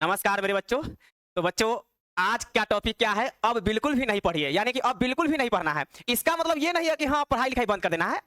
नमस्कार मेरे बच्चों। तो बच्चों, आज क्या टॉपिक क्या है? अब बिल्कुल भी नहीं पढ़िए, यानी कि अब बिल्कुल भी नहीं पढ़ना है। इसका मतलब ये नहीं है कि हाँ पढ़ाई लिखाई बंद कर देना है।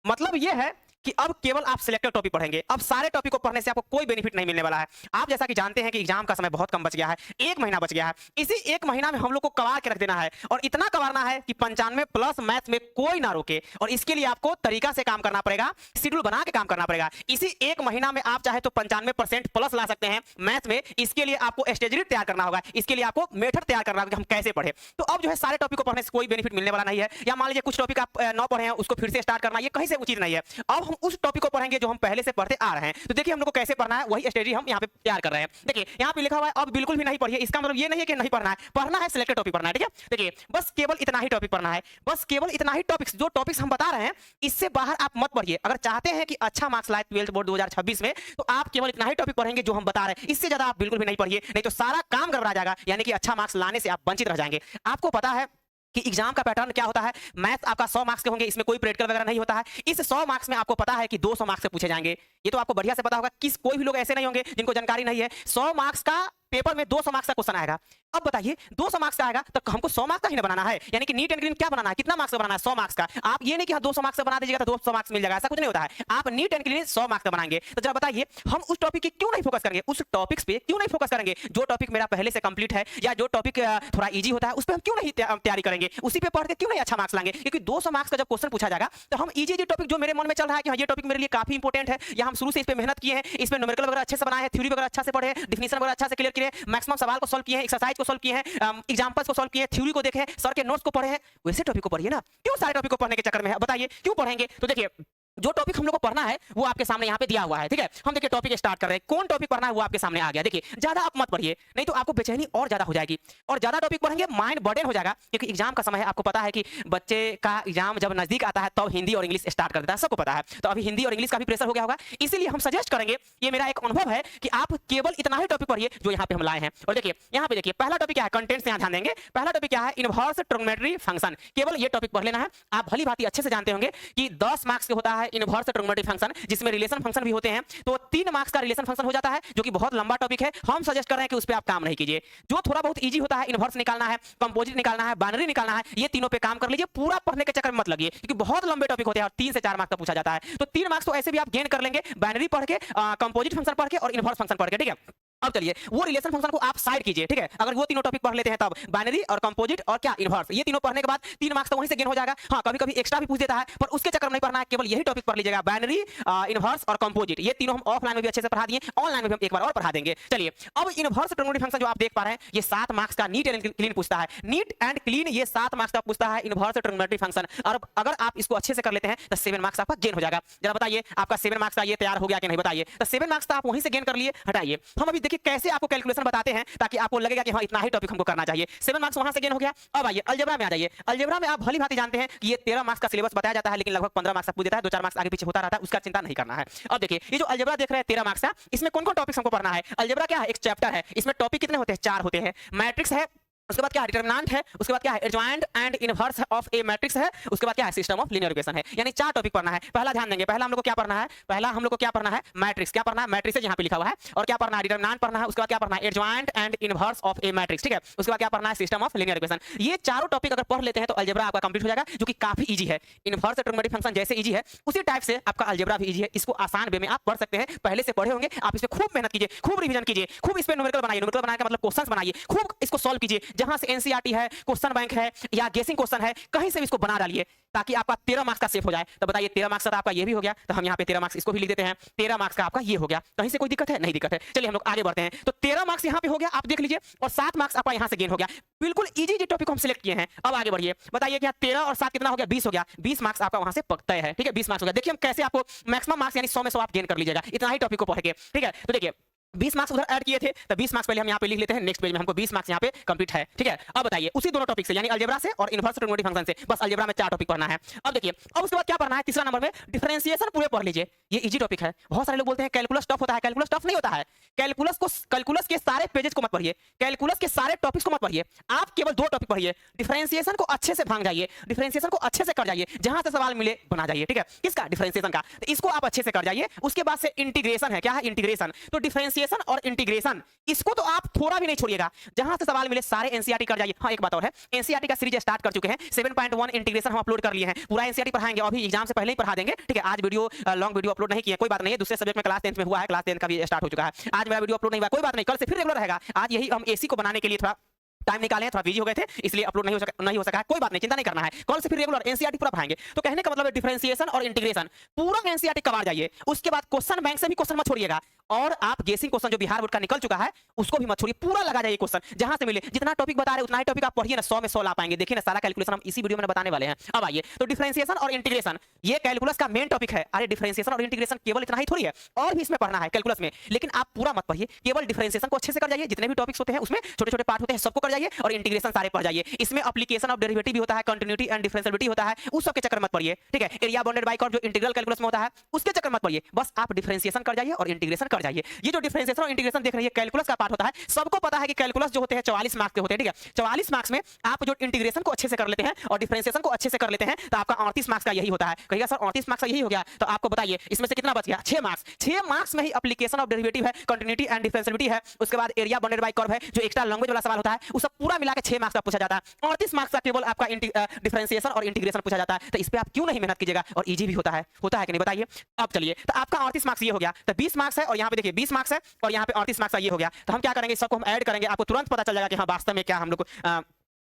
मतलब ये है कि अब केवल आप सिलेक्टेड टॉपिक पढ़ेंगे। अब सारे टॉपिक को पढ़ने से आपको कोई बेनिफिट नहीं मिलने वाला है। आप जैसा कि जानते हैं कि एग्जाम का समय बहुत कम बच गया है, 1 महीना बच गया है। इसी 1 महीना में हम लोग को कवार के रख देना है और इतना कवारना है कि 95 प्लस मैथ्स में कोई ना रोके। और इसके लिए आपको तरीका से काम करना पड़ेगा, शेड्यूल बना के काम करना पड़ेगा। इसी 1 महीना में आप चाहे तो 95% प्लस ला सकते हैं मैथ्स में। इसके लिए आपको स्ट्रेटजी तैयार करना होगा, इसके लिए आपको मेथड तैयार करना होगा कि हम कैसे पढ़े। तो अब जो है सारे टॉपिक को पढ़ने से कोई बेनिफिट मिलने वाला नहीं है। या मान लीजिए कुछ टॉपिक आप न पढ़े हैं, उसको फिर से स्टार्ट करना, ये कहीं से उचित नहीं है। अब हम उस टॉपिक को पढ़ेंगे जो हम पहले से पढ़ते आ रहे हैं। तो देखिए हम लोग को कैसे पढ़ना है, वही स्ट्रेटजी हम यहाँ पे तैयार कर रहे हैं। देखिए यहाँ पे लिखा हुआ है अब बिल्कुल भी नहीं पढ़िए। इसका मतलब ये नहीं है कि नहीं पढ़ना है, पढ़ना है, सिलेक्टेड टॉपिक पढ़ना है। ठीक है, देखिए बस केवल इतना ही टॉपिक पढ़ना है, बस केवल इतना ही टॉपिक्स, जो टॉपिक्स हम बता रहे हैं इससे बाहर आप मत पढ़िए। अगर चाहते हैं कि अच्छा मार्क्स लाए 12th बोर्ड 2026 में, तो आप केवल इतना ही टॉपिक पढ़ेंगे जो हम बता रहे हैं। इससे ज्यादा आप बिल्कुल भी नहीं पढ़िए, नहीं तो सारा काम गड़बड़ा जाएगा, यानी कि अच्छा मार्क्स लाने से आप वंचित रह जाएंगे। आपको पता है कि एग्जाम का पैटर्न क्या होता है। मैथ आपका 100 मार्क्स के होंगे, इसमें कोई प्रैक्टिकल वगैरह नहीं होता है। इस 100 मार्क्स में आपको पता है कि 200 मार्क्स से पूछे जाएंगे। ये तो आपको बढ़िया से पता होगा। कोई भी लोग ऐसे नहीं होंगे जिनको जानकारी नहीं है। 100 मार्क्स का पेपर में 200 मार्क्स का क्वेश्चन आएगा। अब बताइए 200 मार्क्स का आएगा तो हमको 100 मार्क्स का ही ना बनाना है। यानी कि नीट एंड क्लीन क्या बनाना है, कितना मार्क्स का बनाना है? 100 मार्क्स का। आप ये नहीं कि 200 मार्क्स का बना दीजिएगा तो 200 मार्क्स मिल जाएगा, ऐसा कुछ नहीं होता है। आप नीट एंड क्लीन 100 मार्क्स का बनाएंगे। तो जरा बताइए हम उस टॉपिक पे क्यों नहीं फोकस करेंगे, उस टॉपिक्स पे क्यों नहीं फोकस करेंगे जो टॉपिक मेरा पहले से कंप्लीट है, या जो टॉपिक थोड़ा इजी होता है उस पर हम क्यों नहीं तैयारी करेंगे, उसी पे पढ़ के क्यों नहीं अच्छा मार्क्स लाएंगे? क्योंकि 200 मार्क्स का जब क्वेश्चन पूछा जाएगा तो हम इजी टॉपिक जो मेरे मन में चल रहा है कि हाँ ये टॉपिक मेरे लिए काफी इंपॉर्टेंट है, या हम शुरू से इस पे मेहनत किए हैं, इसमें न्यूमेरिकल वगैरह अच्छे से बनाए हैं, थ्योरी वगैरह अच्छा से पढ़े हैं, डिफिनेशन वगैरह अच्छा से क्लियर किए हैं, मैक्सिमम सवाल को सॉल्व किए हैं, एक्सरसाइज को सॉल्व किए हैं, एग्जांपल्स को सॉल्व किए हैं, थ्योरी को देखे हैं, सर के नोट्स को पढ़े हैं, वैसे टॉपिक को पढ़िए ना। क्यों सारे टॉपिक को पढ़ने के चक्कर में है? बताइए क्यों पढ़ेंगे? तो देखिए जो टॉपिक हम लोग को पढ़ना है वो आपके सामने यहाँ पे दिया हुआ है। ठीक है, हम देखिए टॉपिक स्टार्ट कर रहे हैं। कौन टॉपिक पढ़ना है वो आपके सामने आ गया। देखिए ज्यादा आप मत पढ़िए, नहीं तो आपको बेचैनी और ज्यादा हो जाएगी, और ज्यादा टॉपिक पढ़ेंगे माइंड बर्डन हो जाएगा। क्योंकि एग्जाम का समय है, आपको पता है कि बच्चे का एग्जाम जब नजदीक आता है तब हिंदी और इंग्लिश स्टार्ट कर देता है, सबको पता है। तो अभी हिंदी और इंग्लिश का भी प्रेशर हो गया होगा, इसीलिए हम सजेस्ट करेंगे, ये मेरा एक अनुभव है कि आप केवल इतना ही टॉपिक पढ़िए जो यहाँ पे हम लाए हैं। और देखिए यहाँ पे देखिए पहला टॉपिक क्या है, कंटेंट से यहाँ ध्यान देंगे। पहला टॉपिक क्या है, इनवर्स ट्रिग्नोमेट्री फंक्शन। केवल ये टॉपिक पढ़ लेना है। आप भली भांति अच्छे से जानते होंगे कि 10 मार्क्स के होता है इनवर्स ट्रिग्नोमेट्री फंक्शन, जिसमें रिलेशन फंक्शन भी होते हैं। तो 3 मार्क्स का रिलेशन फंक्शन हो जाता है, जो कि बहुत लंबा टॉपिक है। हम सजेस्ट कर रहे हैं कि उस पे आप काम नहीं कीजिए। जो थोड़ा बहुत इजी होता है, इनवर्स निकालना है, कंपोजिट निकालना है, बाइनरी निकालना है, ये तीनों पे काम कर लीजिए। पूरा पढ़ने के चक्कर में मत लगिए, क्योंकि बहुत लंबे टॉपिक होते हैं और 3 से 4 मार्क्स का पूछा जाता है। तो 3 मार्क्स तो ऐसे भी आप गेन कर लेंगे, बाइनरी पढ़ के, कंपोजिट फंक्शन पढ़ के और इनवर्स फंक्शन पढ़ के। ठीक है, अब चलिए वो रिलेशन फंक्शन को आप साइड कीजिए। ठीक है, अगर वो तीनों टॉपिक पढ़ लेते हैं तब बाइनरी और कंपोजिट और क्या इनवर्स, ये तीनों पढ़ने के बाद 3 मार्क्स तो वहीं से गेन हो जाएगा। हाँ कभी कभी एक्स्ट्रा भी पूछ देता है, पर उसके चक्कर में नहीं पढ़ना है, केवल यही टॉपिक पढ़ लीजिएगा, बाइनरी, इनवर्स और कंपोजिट। ये तीनों हम ऑफलाइन में भी अच्छे से पढ़ा दिए, ऑनलाइन में भी हम एक बार और पढ़ा देंगे। चलिए अब इनवर्स ट्रिग्नोमेट्री फंक्शन जो आप देख पा रहे हैं, ये 7 मार्क्स का नीट एंड क्लीन पूछता है। नीट एंड क्लीन ये 7 मार्क्स का पूछता है इनवर्स ट्रिग्नोमेट्री फंक्शन। और अगर आप इसको अच्छे से कर लेते हैं तो 7 मार्क्स आपका गेन हो जाएगा। जरा बताइए आपका 7 मार्क्स का ये तैयार हो गया कि नहीं, बताइए। तो 7 मार्क्स तो आप वहीं से गेन कर लिए, हटाइए। हम अभी देखिए कैसे आपको कैलकुलेशन बताते हैं ताकि आपको लगेगा कि हाँ इतना ही टॉपिक हमको करना चाहिए। 7 मार्क्स वहां से गेन हो गया। अब आइए अलजेब्रा में आ जाइए। अलजेब्रा में आप भली भांति जानते हैं कि ये 13 मार्क्स का सिलेबस बताया जाता है, लेकिन लगभग 15 मार्क्स पूछ देता है, 2-4 मार्क्स आगे पीछे होता रहता है, उसका चिंता नहीं करना है। अब देखिए ये जो अलजेब्रा देख रहे हैं 13 मार्क्स का, इसमें कौन कौन टॉपिक्स हमको पढ़ना है। अलजेब्रा क्या है, एक चैप्टर है, इसमें टॉपिक कितने होते हैं, 4 होते हैं। मैट्रिक्स है, उसके बाद क्या है, डिटरमिनेंट है, उसके बाद क्या है, adjoint and inverse of A matrix है, उसके बाद क्या है, सिस्टम ऑफ लीनियर इक्वेशन है। यानी 4 टॉपिक पढ़ना है। पहला ध्यान देंगे, पहला हम लोग को क्या पढ़ना है, पहला हम लोग को क्या पढ़ना है, मैट्रिक्स। क्या पढ़ना है, मैट्रिक्स यहाँ पे लिखा हुआ है। और क्या पढ़ना है, डिटरमिनेंट पढ़ना है, उसके बाद क्या पढ़ना है, adjoint and inverse of A matrix. ठीक है, उसके बाद क्या पढ़ना है, सिस्टम ऑफ लीनियर इक्वेशन। ये चारों टॉपिक अगर पढ़ लेते हैं तो अलजेब्रा आपका कंप्लीट हो जाएगा, जो कि काफी इजी है। इनवर्स ट्रिग्नोमेट्री फंक्शन जैसे इजी है उसी टाइप से आपका अलजेब्रा भी इजी है। इसको आसान वे में आप पढ़ सकते हैं, पहले से पढ़े होंगे आप। इस पे खूब मेहनत कीजिए, खूब रिवीजन कीजिए, खूब इस पे न्यूमेरिकल बनाइए। न्यूमेरिकल बनाने का मतलब क्वेश्चंस बनाइए, खूब इसको सॉल्व कीजिए। जहां से एनसीईआरटी है, क्वेश्चन बैंक है या गेसिंग क्वेश्चन है, कहीं से भी इसको बना डालिए ताकि आपका 13 मार्क्स का सेव हो जाए। तो बताइए 13 मार्क्स का आपका ये भी हो गया, तो हम यहाँ पे 13 मार्क्स इसको भी लिख देते हैं। 13 मार्क्स का आपका ये हो गया, कहीं से कोई दिक्कत है, नहीं दिक्कत है। चलिए हम लोग आगे बढ़ते हैं। तो 13 मार्क्स यहाँ पे हो गया, आप देख लीजिए, और 7 मार्क्स आपका यहाँ से गेन हो गया। बिल्कुल इजी जो टॉपिक हम सिलेक्ट किए हैं। अब आगे बढ़िए, बताइए क्या 13 और 7 कितना हो गया, 20 हो गया। 20 मार्क्स आपका वहां से तय है। ठीक है, 20 मार्क्स हो गया। देखिए हम कैसे आपको मैक्सिमम मार्क्स यानी 100 में 100 आप गेन कर लीजिएगा इतना ही टॉपिक को पढ़ के। ठीक है, तो देखिए 20 मार्क्स उधर ऐड किए थे, तो 20 मार्क्स पहले हम यहाँ पे लिख लेते हैं। नेक्स्ट पेज में हमको 20 मार्क्स यहाँ पे कंप्लीट है। ठीक है, अब बताइए उसी दोनों टॉपिक से, यानी अलजेब्रा से और इनवर्स ट्रिग्नोमेट्री फंक्शन से, बस अलजेब्रा में 4 टॉपिक पढ़ना है। अब देखिए अब उसके बाद क्या पढ़ना है, तीसरा नंबर में डिफरेंशिएशन पूरे पढ़ लीजिए। ये इजी टॉपिक है। बहुत सारे लोग बोलते हैं कैलकुलस टफ होता है, कैलकुलस टफ नहीं होता है। कैलकुलस के सारे पेजेस को मत पढ़िए, कैलकुलस के सारे टॉपिक्स को मत पढ़िए, आप केवल 2 टॉपिक पढ़िए। डिफरेंशिएशन को अच्छे से भाग जाइए, डिफरेंशिएशन को अच्छे से कर जाइए, जहां से सवाल मिले बना जाइए। ठीक है, किसका, डिफरेंशिएशन का। तो इसको आप अच्छे से कर जाइए। उसके बाद से इंटीग्रेशन है, क्या है, इंटीग्रेशन। तो डिफरेंशिएशन डिफरेंशिएशन और इंटीग्रेशन, इसको तो आप थोड़ा भी नहीं छोड़िएगा, जहां से सवाल मिले सारे एनसीईआरटी कर जाइए। हाँ, एक बात और है, एनसीईआरटी का सीरीज स्टार्ट कर चुके हैं, 7.1 इंटीग्रेशन हम अपलोड कर लिए हैं, पूरा एनसीईआरटी पढ़ाएंगे, अभी एग्जाम से पहले ही पढ़ा देंगे, ठीक है। आज वीडियो लॉन्ग वीडियो अपलोड नहीं किए, कोई बात नहीं है, दूसरे सब्जेक्ट में क्लास 10 में हुआ है, क्लास 10 का भी स्टार्ट हो चुका है, आज मेरा वीडियो अपलोड नहीं हुआ, कोई बात नहीं, कल से फिर रेगुलर रहेगा। आज यही हम एसी को बनाने के लिए थोड़ा टाइम निकाले हैं, थोड़ा बिजी हो गए थे, इसलिए अपलोड नहीं हो सका है, कोई बात नहीं, चिंता नहीं करना है, कल से फिर रेगुलर एनसीईआरटी पूरा पढ़ाएंगे। तो कहने का मतलब है डिफरेंशिएशन और इंटीग्रेशन पूरा एनसीईआरटी कवर जाइए, उसके बाद क्वेश्चन बैंक से भी क्वेश्चन मत छोड़िएगा, और आप गेसिंग क्वेश्चन जो बिहार बोर्ड का निकल चुका है उसको भी मत छोड़िए, पूरा लगा जाइए क्वेश्चन, जहां से मिले जितना टॉपिक बता रहे उतना ही टॉपिक आप पढ़िए ना, 100 में 100 ला पाएंगे। देखिए ना, सारा कैलकुलेशन हम इसी वीडियो में बताने वाले हैं। अब आइए, तो डिफरेंशिएशन और इंटीग्रेशन ये कैलकुलस का मेन टॉपिक है। अरे डिफरेंशिएशन और इंटीग्रेशन केवल इतना ही थोड़ी है, और भी इसमें पढ़ना है कैलकुलस में, लेकिन आप पूरा मत पढ़िए, केवल डिफरेंशिएशन को अच्छे से कर जाइए, जितने भी टॉपिक्स होते हैं उसमें छोटे छोटे पार्ट होते हैं सबको कर जाइए, और इंटीग्रेशन सारे पढ़ जाइए। इसमें एप्लीकेशन ऑफ डेरिवेटिव भी होता है, कंटिन्यूटी एंड डिफरेंशियबिलिटी होता है, उस सब के चक्कर मत पड़िए, ठीक है। एरिया बाउंडेड बाय कर्व जो इंटीग्रल कैलकुलस में होता है उसके चक्कर मत पड़िए, बस आप डिफरेंशिएशन कर जाइए और इंटीग्रेशन कर जाइए। ये जो डिफरेंशिएशन और इंटीग्रेशन देख रही है कैलकुलस का पार्ट होता है, सबको पता है कि कैलकुलस जो होते हैं 44 मार्क्स के होते हैं, ठीक है। 44 मार्क्स में आप जो इंटीग्रेशन को अच्छे से कर लेते हैं और डिफरेंशिएशन को अच्छे से कर लेते हैं तो आपका 38 मार्क्स का यही होता है। कहिएगा सर 38 मार्क्स का यही हो गया, तो आपको बताइए इसमें से कितना बच गया, 6 मार्क्स। 6 मार्क्स में ही एप्लीकेशन ऑफ डेरिवेटिव है, कंटिन्यूटी एंड डिफरेंशियबिलिटी है, उसके बाद एरिया बाउंडेड बाय कर्व है जो एक्स्ट्रा लैंग्वेज वाला सवाल होता है, वो सब पूरा मिला के 6 मार्क्स का पूछा जाता है। 38 मार्क्स का केवल आपका डिफरेंशिएशन और इंटीग्रेशन पूछा जाता है, तो इस पे आप क्यों नहीं मेहनत कीजिएगा, और इजी भी होता है कि नहीं बताइए। अब चलिए, तो आपका 38 मार्क्स ये हो गया, तो 20 मार्क्स है, और यहाँ पे देखिए 20 मार्क्स है, और यहाँ पे 38 मार्क्स का ये हो गया। तो हम क्या करेंगे, सबको हम ऐड करेंगे, आपको तुरंत पता चल जाएगा कि हाँ वास्तव में क्या हम लोग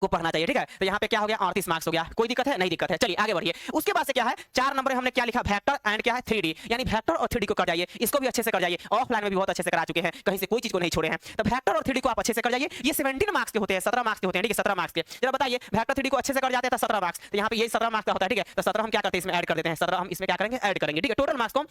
को पढ़ना चाहिए, ठीक है। तो यहाँ पे क्या हो गया, 38 मार्क्स हो गया, कोई दिक्कत है नहीं, दिक्कत है। चलिए आगे बढ़िए। उसके बाद से क्या है, 4 नंबर में हमने क्या लिखा, वेक्टर एंड क्या है 3D, यानी वेक्टर और 3D को कर जाइए, इसको भी अच्छे से कर जाइए, ऑफलाइन में भी बहुत अच्छे से करा चुके हैं, कहीं से कोई चीज को नहीं छोड़े हैं। तो वेक्टर और 3D को आप अच्छे से कर जाइए, ये 17 मार्क्स के होते हैं, 17 मार्क्स के होते हैं, ठीक है, 17 मार्क्स के। जरा बताइए, वेक्टर 3D को अच्छे से कर जाते हैं तो 17 मार्क्स, तो यहाँ पे ये 17 मार्क्स का होता है, ठीक है। तो 17 हम क्या करते हैं इसमें ऐड कर देते हैं, 17 हम इसमें क्या करेंगे ऐड करेंगे, ठीक है। टोटल मार्क्स को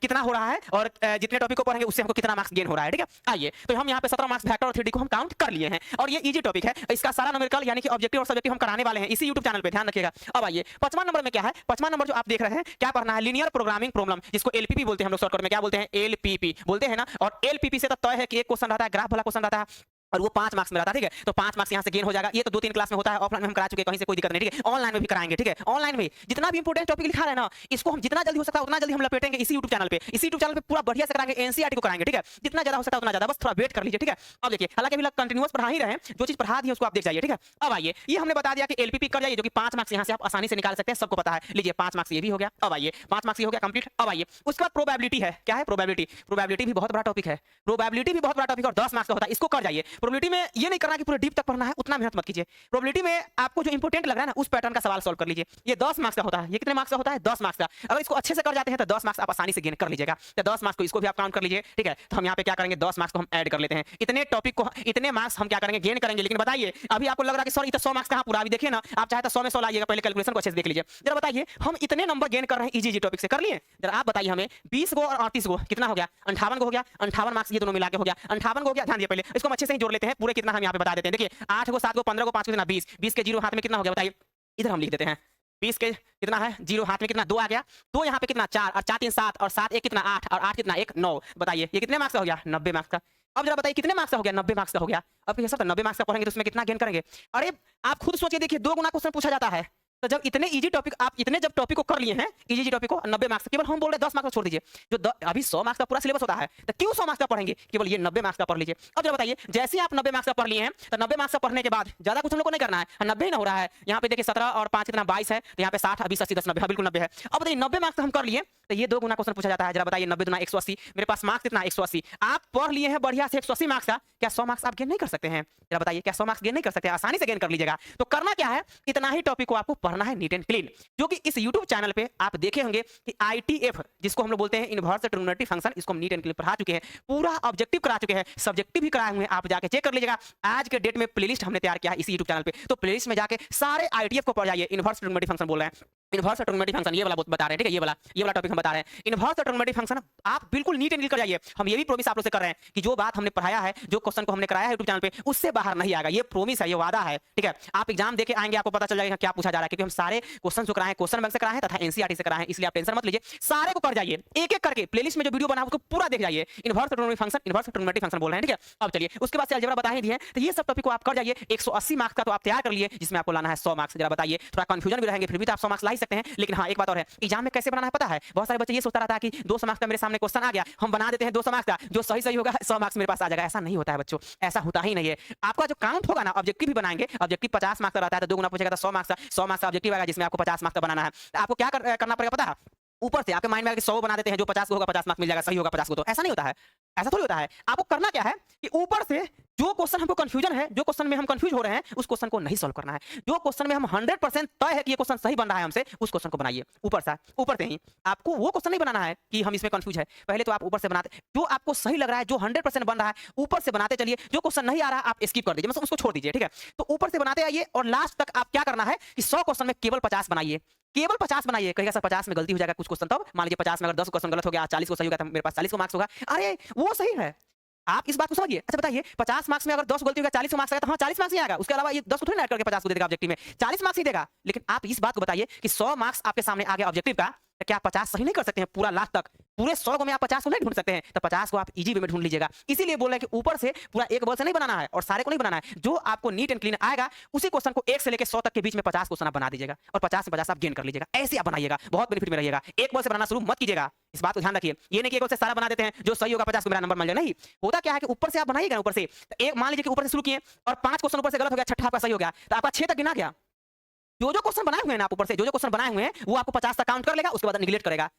कितना हो रहा है, और जितने टॉपिक को पढ़ेंगे उससे हमको कितना मार्क्स गेन हो रहा है, ठीक है। आइए, तो हम यहाँ पे 17 मार्क्स वेक्टर और 3D को हम काउंट कर लिए हैं, और ये इजी टॉपिक है, इसका सारा न्यूमेरिकल यानी कि ऑब्जेक्टिव और सब्जेक्टिव हम कराने वाले हैं इसी YouTube चैनल पे, ध्यान रखिएगा। अब आइए 5वां नंबर में क्या है, 5वां नंबर जो आप देख रहे हैं क्या पढ़ना है, लीनियर प्रोग्रामिंग प्रॉब्लम, जिसको एलपीपी बोलते हैं हम लोग शॉर्टकट में, क्या बोलते हैं एलपीपी बोलते हैं ना। और एलपीपी से तो तय है कि एक क्वेश्चन रहता है, ग्राफ वाला क्वेश्चन रहता है, और वो 5 मार्क्स में रहता है, ठीक है। तो 5 मार्क्स यहाँ से गेन हो जाएगा, ये तो 2-3 क्लास में होता है, ऑफलाइन में हम करा चुके हैं, कहीं से कोई दिक्कत नहीं, ठीक है। ऑनलाइन में भी कराएंगे, ठीक है। ऑनलाइन में जितना भी इंपोर्टेंट टॉपिक लिखा है ना, इसको हम जितना जल्दी हो सकता है उतना जल्दी हम लपेटेंगे इसी YouTube चैनल पे, इसी YouTube चैनल पे पूरा बढ़िया से कराएंगे, एनसीईआरटी को कराएंगे, ठीक है। जितना ज्यादा हो सकता है उतना ज्यादा, बस थोड़ा वेट कर लीजिए, ठीक है। अब देखिए, हालांकि अभी कंटिन्यूअस पढ़ा ही रहे हैं, जो चीज पढ़ा दी है उसको आप देख जाइए, ठीक है। अब आइए, ये हमने बता दिया कि एलपीपी कर जाइए, जो कि 5 मार्क्स यहाँ से आप आसानी से निकाल सकते हैं, सबको पता है। लीजिए 5 मार्क्स ये भी हो गया। अब आइए 5 मार्क्स ये हो गया कंप्लीट। अब आइए उसके बाद प्रोबेबिलिटी है, क्या है प्रोबेबिलिटी, प्रोबेबिलिटी भी बहुत बड़ा टॉपिक है, प्रोबेबिलिटी भी बहुत बड़ा टॉपिक और 10 मार्क्स का होता है, इसको कर जाइए। प्रोबेबिलिटी में ये नहीं करना कि पूरे डीप तक पढ़ना है, उतना मेहनत मत कीजिए। प्रोबेबिलिटी में आपको जो इंपोर्टेंट लग रहा है ना, उस पैटर्न का सवाल सॉल्व कर लीजिए। ये 10 मार्क्स का होता है, ये कितने मार्क्स का होता है, 10 मार्क्स का। अगर इसको अच्छे से कर जाते हैं तो 10 मार्क्स आप आसानी से गेन कर लीजिएगा। तो 10 मार्क्स को इसको भी आप काउंट कर लीजिए, ठीक है। तो हम यहाँ पे क्या करेंगे, 10 मार्क्स को हम ऐड कर लेते हैं, इतने टॉपिक को इतने मार्क्स हम क्या करेंगे गेन करेंगे। लेकिन बताइए, अभी आपको लग रहा है कि सर ये तो 100 मार्क्स कहाँ पूरा, अभी देखिए ना, आप चाहे तो 100 में 100 लाइएगा, पहले कैलकुलेशन को अच्छे से देख लीजिए। जरा बताइए, हम इतने नंबर गेन कर रहे हैं इजी टॉपिक से, कर लिए। जरा आप बताइए हमें, 20 को और 38 को कितना हो गया, 58 को हो गया, 58 मार्क्स ये दोनों मिला के हो गया, 58 को हो गया। ध्यान दिए, पहले इसको हम अच्छे से ही जोड़ लेते हैं, पूरे कितना हम यहाँ पे बता देते हैं। देखिए 8 को 7 को 15 को 5 को कितना 20, 20 के 0 हाथ में कितना हो गया बताइए, इधर हम लिख देते हैं 20 के कितना है 0 हाथ में कितना 2 आ गया, 2 यहाँ पे कितना 4 और 4 3 7 और 7 1 कितना 8 और 8 कितना 1 9। बताइए ये कितने मार्क्स का हो गया, 90 मार्क्स का। अब जरा बताइए कितने मार्क्स का हो गया, 90 मार्क्स का हो गया। अब ये सब 90 मार्क्स का पढ़ेंगे तो उसमें कितना गेन करेंगे। अरे आप खुद सोचिए, देखिए 2 गुना क्वेश्चन पूछा जाता है, तो जब इतने इजी टॉपिक आप इतने जब टॉपिक को कर लिए हैं, इजी टॉपिक को 90 मार्क्स, केवल हम बोल रहे हैं 10 मार्क्स को छोड़ दीजिए, जो अभी 100 मार्क्स का पूरा सिलेबस होता है, तो क्यों 100 मार्क्स का पढ़ेंगे, केवल ये 90 मार्क्स का पढ़ लीजिए। अब जरा बताइए, जैसे आप 90 मार्क्स का पढ़ लिए हैं, तो 90 मार्क्स का पढ़ने के बाद ज्यादा कुछ हम लोग को नहीं करना है, 90 ही ना हो रहा है। यहाँ पे देखिए 17 और 5 कितना 22 है, तो यहाँ पे 60 20 80 10 90, बिल्कुल 90 है। अब बताइए 90 मार्क्स हम कर लिए, तो ये 2 गुना क्वेश्चन पूछा जाता है। जरा बताइए 90 गुना 180, मेरे पास मार्क्स कितना 180, आप पढ़ लिए हैं बढ़िया से 180 मार्क्स का, क्या 100 मार्क्स आप गेन नहीं कर सकते हैं। जरा बताइए क्या 100 मार्क्स गेन नहीं कर सकते, आसानी से गेन कर लीजिएगा। तो करना क्या है, इतना ही टॉपिक को आपको पढ़ना है नीट एंड क्लीन, जो कि इस YouTube चैनल पे आप देखे होंगे कि ITF जिसको हम लोग बोलते हैं इनवर्स ट्रिग्नोमेट्री फंक्शन, इसको हम नीट एंड क्लीन पढ़ा चुके हैं, पूरा ऑब्जेक्टिव करा चुके हैं, सब्जेक्टिव भी कराए हुए हैं, आप जाके चेक कर लीजिएगा। आज के डेट में प्लेलिस्ट हमने तैयार किया है इसी YouTube चैनल पे, तो प्लेलिस्ट में जाके सारे ITF को पढ़ जाइए। इनवर्स ट्रिग्नोमेट्री फंक्शन बोल रहे हैं, इनवर्स ट्रिग्नोमेट्री फंक्शन ये वाला बता रहे हैं, ठीक है, ये वाला टॉपिक हम बता रहे हैं। इनवर्स ट्रिग्नोमेट्री फंक्शन आप बिल्कुल नीट एंड क्लीन कर जाइए। हम ये भी प्रॉमिस आप लोग से कर रहे हैं कि जो बात हमने पढ़ाया है, जो क्वेश्चन को हमने कराया है YouTube चैनल पे, उससे बाहर नहीं आएगा, ये प्रॉमिस है, ये वादा है, ठीक है। आप एग्जाम देके आएंगे, आपको पता चल जाएगा क्या पूछा जा रहा है, क्योंकि हम सारे क्वेश्चन जो कराए हैं क्वेश्चन बैंक से कराए हैं तथा एनसीईआरटी से कराए हैं, इसलिए आप टेंशन मत लीजिए, सारे को कर जाइए एक एक करके। प्लेलिस्ट में जो वीडियो बना है उसको पूरा देख जाइए। Inverse trigonometry function, inverse trigonometry function बोल रहे हैं, ठीक है। अब चलिए उसके बाद से अलजेब्रा बता ही दिए हैं, तो ये सब टॉपिक को आप कर जाइए। 180 मार्क्स का तो आप तैयार कर लिए, जिसमें आपको लाना है 100 मार्क्स। जरा बताइए, थोड़ा कंफ्यूजन भी रहेंगे, फिर भी आप 100 मार्क्स ला ही सकते हैं, लेकिन हाँ एक बात और है, एग्जाम में कैसे बनाना है पता है? बहुत सारे बच्चे ये सोचता रहता है कि 200 मार्क्स का मेरे सामने क्वेश्चन आ गया, हम बना देते हैं 200 मार्क्स का, जो सही होगा 100 मार्क्स मेरे पास आ जाएगा। ऐसा नहीं होता है बच्चों, ऐसा होता ही नहीं है। आपका जो काउंट होगा ना, ऑब्जेक्टिव भी बनाएंगे, ऑब्जेक्टिव 50 मार्क्स का रहता है, तो 2 गुना पूछेगा तो 100 मार्क्स का, 100 मार्क्स का ऑब्जेक्टिव आएगा जिसमें आपको 50 मार्क्स का बनाना है। तो आपको क्या करना पड़ेगा पता है? ऊपर से आपके माइंड में आएगा कि 100 बना देते हैं, जो 50 को होगा 50 मार्क्स मिल जाएगा, सही होगा 50 को, तो ऐसा नहीं होता है। ऐसा थोड़ी होता है। आपको करना क्या है कि ऊपर से जो क्वेश्चन हमको कंफ्यूजन है, जो क्वेश्चन में हम कंफ्यूज हो रहे हैं, उस क्वेश्चन को नहीं सॉल्व करना है। जो क्वेश्चन में हम 100% तय है कि ये क्वेश्चन सही बन रहा है हमसे, उस क्वेश्चन को बनाइए ऊपर से ही। आपको वो क्वेश्चन नहीं बनाना है कि हम इसमें कंफ्यूज है। पहले तो आप ऊपर से बनाते, जो आपको सही लग रहा है, जो 100% बन रहा है, ऊपर से बनाते चलिए। जो क्वेश्चन नहीं आ रहा है आप स्किप कर दीजिए, मतलब उसको छोड़ दीजिए, ठीक है? तो ऊपर से बनाते आइए और लास्ट तक आप क्या करना है कि 100 क्वेश्चन में केवल 50 बनाइए। केवल 50 बनाइए। कहेगा सर 50 में गलती हो जाएगा कुछ क्वेश्चन, तब मान लीजिए 50 में अगर 10 क्वेश्चन गलत हो गया, 40 को सही हो गया, तो मेरे पास 40 को मार्क्स होगा। अरे वो सही है, आप इस बात को समझिए। अच्छा बताइए, 50 मार्क्स में अगर 10 गलती हो गया, 40 मार्क्स आएगा, तो हाँ 40 मार्क्स ही आएगा। उसके अलावा ये 10 को थोड़ी ना ऐड करके 50 को दे देगा ऑब्जेक्टिव में, 40 मार्क्स ही देगा। लेकिन आप इस बात को बताइए कि 100 मार्क्स आपके सामने आ गया ऑब्जेक्टिव का, तो क्या आप 50 सही नहीं कर सकते हैं पूरा लास्ट तक? पूरे 100 को में आप 50 को नहीं ढूंढ सकते हैं, तो 50 को आप इजी वे में ढूंढ लीजिएगा। इसीलिए बोल रहे हैं कि ऊपर से पूरा एक बॉल से नहीं बनाना है और सारे को नहीं बनाना है। जो आपको नीट एंड क्लीन आएगा, उसी क्वेश्चन को 1 से लेकर 100 तक के बीच में 50 क्वेश्चन आप बना दीजिएगा और 50 से 50 आप गेन कर लीजिएगा। ऐसे आप बनाइएगा, बहुत बेनिफिट में रहिएगा। एक बॉल से बनाना शुरू मत कीजिएगा, इस बात को ध्यान रखिए। ये नहीं कि एक बॉल से सारा बना देते हैं, जो सही होगा 50 को मेरा नंबर मिल जाए, नहीं होता। क्या है कि ऊपर से आप बनाइएगा, ऊपर से तो एक मान लीजिए कि ऊपर से शुरू किए और 5 क्वेश्चन ऊपर से गलत हो गया, छठा आपका सही हो गया, तो आपका 6 तक गिना गया। जो क्वेश्चन बनाए हुए हैं ना आप ऊपर से, जो क्वेश्चन बनाए हुए हैं, वो आपको 50 तक काउंट कर लेगा, उसके बाद निगलेक्ट करेगा।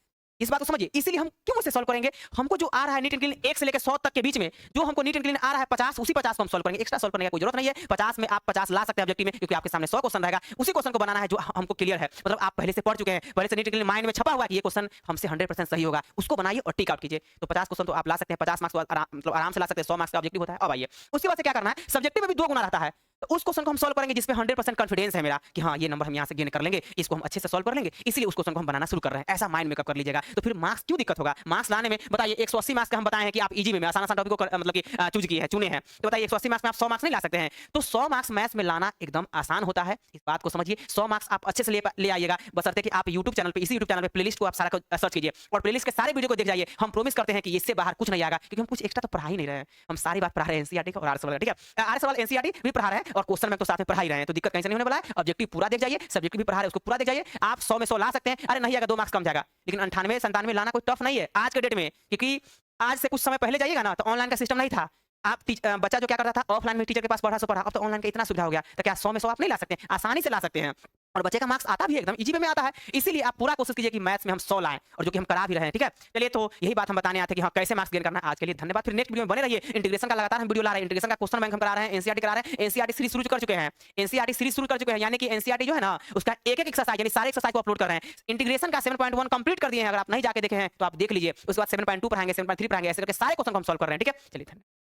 इस बात को समझिए। इसीलिए हम क्यों उसे सॉल्व करेंगे? हमको जो आ रहा है नीट एंड क्लीन 1 से लेकर 100 तक के बीच में, जो हमको नीट एंड क्लीन आ रहा है 50, उसी 50 को हम सॉल्व करेंगे। एक्स्ट्रा सॉल्व करने की कोई जरूरत नहीं है। 50 में आप 50 ला सकते हैं ऑब्जेक्टिव में, क्योंकि आपके सामने 100 क्वेश्चन रहेगा। उसी क्वेश्चन को बनाना है जो हमको क्लियर है, मतलब आप पहले से पढ़ चुके हैं, पहले से नीट एंड क्लीन माइंड में छपा हुआ है कि ये क्वेश्चन हमसे 100% सही होगा। उसको बनाइए और टिक आउट कीजिए। तो 50 क्वेश्चन तो आप ला सकते हैं, 50 मार्क्स मतलब आराम से ला सकते हैं। 100 मार्क्स का ऑब्जेक्टिव होता है। अब आइए उसके बाद से क्या करना है, सब्जेक्टिव में भी 2 गुना रहता है, तो उस क्वेश्चन को हम सॉल्व करेंगे जिसमें 100% कॉन्फिडेंस है मेरा कि हाँ ये नंबर हम यहाँ से गेन कर लेंगे, इसको हम अच्छे से सॉल्व कर लेंगे। इसलिए उस क्वेश्चन को हम बनाना शुरू कर रहे हैं। ऐसा माइंड मेकअप कर लीजिएगा। तो फिर मार्क्स क्यों दिक्कत होगा? मार्क्स लाने में बताइए 180 मार्क्स का हम बताए हैं कि आप इजी में आसान टॉपिक को मतलब कि चूज किए हैं, चुने हैं, तो बताइए 180 मार्क्स में आप 100 मार्क्स नहीं ला सकते हैं? तो 100 मार्क्स मैथ्स में लाना एकदम आसान होता है, इस बात को समझिए। 100 मार्क्स आप अच्छे से ले आइएगा, बशर्ते कि आप यूट्यूब चैनल पे, इसी यूट्यूब चैनल पे प्लेलिस्ट को आप सारा सर्च कीजिए और प्लेलिस्ट के सारे वीडियो को देख जाइए। हम प्रॉमिस करते हैं कि इससे बाहर कुछ नहीं आएगा, क्योंकि हम कुछ एक्स्ट्रा तो पढ़ा ही नहीं रहे हैं। हम सारी बात पढ़ा रहे हैं एनसीईआरटी और आरएस वाला, ठीक है? आरएस वाला एनसीईआरटी भी पढ़ा रहे हैं और क्वेश्चन बैंक तो साथ में पढ़ा ही रहे हैं, तो दिक्कत कहीं से नहीं होने वाला है। ऑब्जेक्टिव पूरा देख जाइए, सब्जेक्टिव भी पढ़ा रहे हैं उसको पूरा देख जाइए। आप 100 में 100 ला सकते हैं। अरे नहीं आएगा 2 मार्क्स कम जाएगा, लेकिन 98 97 लाना कोई टफ नहीं है आज के डेट में, क्योंकि आज से कुछ समय पहले जाइएगा ना तो ऑनलाइन का सिस्टम नहीं था। आप बच्चा जो क्या करता था, ऑफलाइन में टीचर के पास पढ़ा सो पढ़ा, अब तो ऑनलाइन का इतना सुविधा हो गया, तो क्या 100 में 100 आप नहीं ला सकते हैं? आसानी से ला सकते हैं और बच्चे का मार्क्स आता भी एकदम इजी वे में आता है। इसीलिए आप पूरा कोशिश कीजिए कि मैथ्स में हम 100 लाएं, और जो कि हम करा भी रहे हैं, ठीक है? चलिए, तो यही बात हम बताने आते हैं कि हाँ कैसे मार्क्स गेन करना है। आज के लिए धन्यवाद। फिर नेक्स्ट वीडियो में बने रहिए। इंटीग्रेशन का लगातार हम वीडियो ला रहे हैं, इंटीग्रेशन का क्वेश्चन बैंक हम करा रहे हैं, एनसीईआरटी करा रहे हैं। एनसीईआरटी सीरीज शुरू कर चुके हैं, एनसीईआरटी सीरीज शुरू कर चुके हैं, यानी कि एनसीईआरटी जो है ना उसका एक एक्सरसाइज यानी सारे एक्सरसाइज को अपलोड कर रहे हैं। इंटीग्रेशन का 7.1 कंप्लीट कर दिए हैं, अगर आप नहीं जाके देखे हैं तो आप देख लीजिए। उसके बाद 7.2 पढ़ाएंगे, 7.3 पढ़ाएंगे, ऐसे करके सारे क्वेश्चन को हम सॉल्व कर रहे हैं, ठीक है? चलिए।